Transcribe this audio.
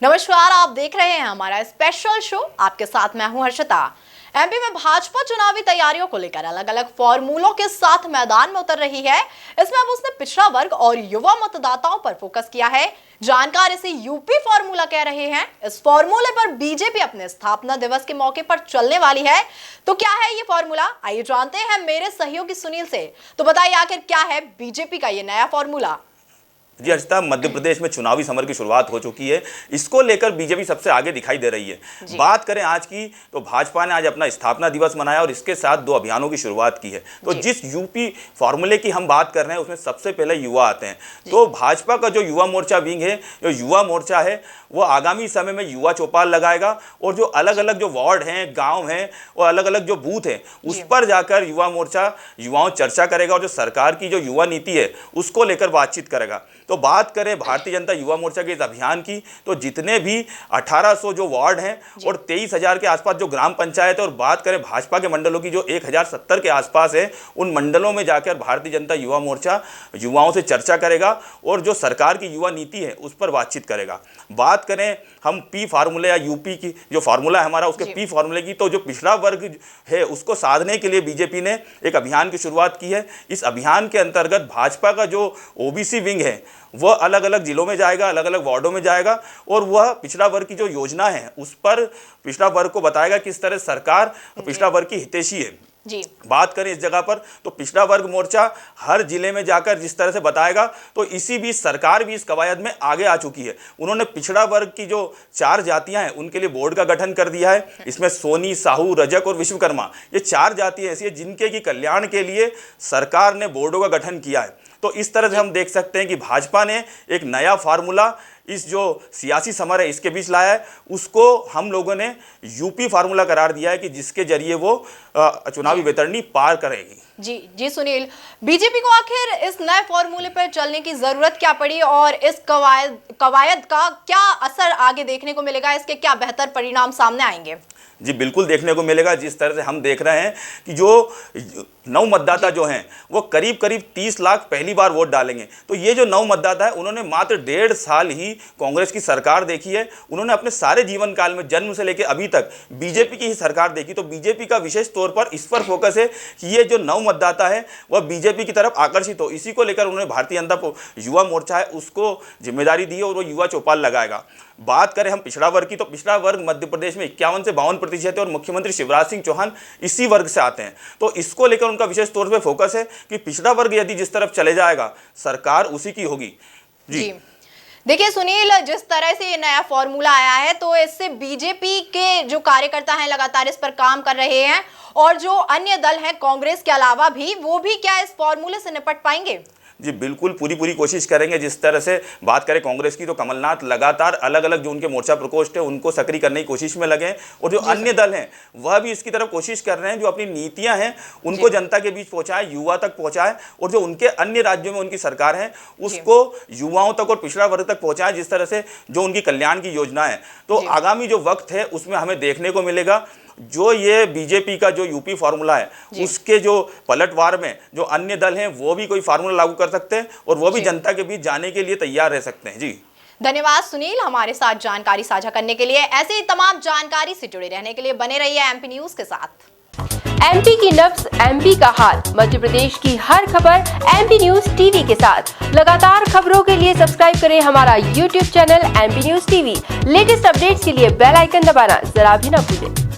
नमस्कार, आप देख रहे हैं हमारा स्पेशल शो। आपके साथ मैं हूं हर्षिता। एमपी में भाजपा चुनावी तैयारियों को लेकर अलग अलग फॉर्मूलों के साथ मैदान में उतर रही है। इसमें अब उसने पिछड़ा वर्ग और युवा मतदाताओं पर फोकस किया है। जानकार इसे यूपी फॉर्मूला कह रहे हैं। इस फॉर्मूले पर बीजेपी अपने स्थापना दिवस के मौके पर चलने वाली है। तो क्या है ये फॉर्मूला, आइए जानते हैं मेरे सहयोगी सुनील से। तो बताइए आखिर क्या है बीजेपी का ये नया फॉर्मूला। जी हर्षिता, मध्य प्रदेश में चुनावी समर की शुरुआत हो चुकी है। इसको लेकर बीजेपी सबसे आगे दिखाई दे रही है। बात करें आज की, तो भाजपा ने आज अपना स्थापना दिवस मनाया और इसके साथ 2 अभियानों की शुरुआत की है। तो जिस यूपी फॉर्मूले की हम बात कर रहे हैं उसमें सबसे पहले युवा आते हैं। तो भाजपा का जो युवा मोर्चा विंग है, जो युवा मोर्चा है, वो आगामी समय में युवा चौपाल लगाएगा और जो अलग अलग जो वार्ड हैं, गाँव हैं और अलग अलग जो बूथ हैं, उस पर जाकर युवा मोर्चा युवाओं चर्चा करेगा और जो सरकार की जो युवा नीति है उसको लेकर बातचीत करेगा। तो बात करें भारतीय जनता युवा मोर्चा के इस अभियान की, तो जितने भी 1800 जो वार्ड हैं और 23,000 के आसपास जो ग्राम पंचायत है, और बात करें भाजपा के मंडलों की जो 1070 के आसपास है, उन मंडलों में जाकर भारतीय जनता युवा मोर्चा युवाओं से चर्चा करेगा और जो सरकार की युवा नीति है उस पर बातचीत करेगा। बात करें हम पी फार्मूले या यूपी की जो फार्मूला है हमारा, उसके पी फार्मूले की, तो जो पिछड़ा वर्ग है उसको साधने के लिए बीजेपी ने एक अभियान की शुरुआत की है। इस अभियान के अंतर्गत भाजपा का जो ओबीसी विंग है वह अलग अलग जिलों में जाएगा, अलग अलग वार्डों में जाएगा और वह पिछड़ा वर्ग की जो योजना है उस पर पिछड़ा वर्ग को बताएगा किस तरह सरकार पिछड़ा वर्ग की हितैषी है। जी बात करें इस जगह पर, तो पिछड़ा वर्ग मोर्चा हर जिले में जाकर जिस तरह से बताएगा, तो इसी बीच सरकार भी इस कवायद में आगे आ चुकी है। उन्होंने पिछड़ा वर्ग की जो 4 जातियां हैं उनके लिए बोर्ड का गठन कर दिया है। इसमें सोनी, साहू, रजक और विश्वकर्मा, ये 4 जातियां ऐसी है जिनके की कल्याण के लिए सरकार ने बोर्डों का गठन किया है। तो इस तरह से हम देख सकते हैं कि भाजपा ने एक नया फार्मूला इस जो सियासी समर है इसके बीच लाया है। उसको हम लोगों ने यूपी फार्मूला करार दिया है कि जिसके जरिए वो चुनावी वैतरणी पार करेगी। जी सुनील, बीजेपी को आखिर इस नए फॉर्मूले पर चलने की जरूरत क्या पड़ी और इस कवायद का क्या असर आगे देखने को मिलेगा? इसके क्या बेहतर परिणाम सामने आएंगे? जी बिल्कुल देखने को मिलेगा। जिस तरह से हम देख रहे हैं कि जो नव मतदाता जो हैं वो करीब करीब 30 लाख पहली बार वोट डालेंगे। तो ये जो नव मतदाता है उन्होंने मात्र 1.5 साल ही कांग्रेस की सरकार देखी है। उन्होंने अपने सारे जीवन काल में जन्म से लेकर अभी तक बीजेपी की ही सरकार देखी। तो बीजेपी का विशेष तौर पर इस पर फोकस है कि ये जो नव मतदाता है वह बीजेपी की तरफ आकर्षित हो। इसी को लेकर उन्होंने भारतीय जनता युवा मोर्चा है उसको जिम्मेदारी दी है और वो युवा चौपाल लगाएगा। बात करें हम पिछड़ा वर्ग की, तो पिछड़ा वर्ग मध्य प्रदेश में 51 से 52% है और मुख्यमंत्री शिवराज सिंह चौहान इसी वर्ग से आते हैं। तो इसको लेकर उनका विशेष तौर पे फोकस है कि पिछड़ा वर्ग यदि जिस तरफ चले जाएगा सरकार उसी की होगी। जी देखिए सुनील, जिस तरह से ये नया फॉर्मूला आया है तो इससे बीजेपी के जो कार्यकर्ता हैं लगातार इस पर काम कर रहे हैं और जो अन्य दल हैं कांग्रेस के अलावा भी, वो भी क्या इस फॉर्मूले से निपट पाएंगे? जी बिल्कुल पूरी कोशिश करेंगे। जिस तरह से बात करें कांग्रेस की, तो कमलनाथ लगातार अलग अलग जो उनके मोर्चा प्रकोष्ठ है उनको सक्रिय करने की कोशिश में लगे और जो अन्य दल हैं वह भी इसकी तरफ कोशिश कर रहे हैं, जो अपनी नीतियां हैं उनको जनता के बीच पहुंचाए, युवा तक पहुंचाए और जो उनके अन्य राज्यों में उनकी सरकार है उसको युवाओं तक और पिछड़ा वर्ग तक पहुंचाए, जिस तरह से जो उनकी कल्याण की योजना है। तो आगामी जो वक्त है उसमें हमें देखने को मिलेगा जो ये बीजेपी का जो यूपी फार्मूला है उसके जो पलटवार में जो अन्य दल हैं वो भी कोई फार्मूला लागू कर सकते हैं और वो भी जनता के बीच जाने के लिए तैयार रह सकते हैं। जी धन्यवाद सुनील, हमारे साथ जानकारी साझा करने के लिए। ऐसे ही तमाम जानकारी से जुड़े रहने के लिए बने रहिए एमपी न्यूज के साथ। एमपी की नब्ज, एमपी का हाल, मध्य प्रदेश की हर खबर एमपी न्यूज टीवी के साथ। लगातार खबरों के लिए सब्सक्राइब करें हमारा YouTube channel MP news TV. Latest updates के लिए बेल आइकन दबाना जरा भी न भूलें।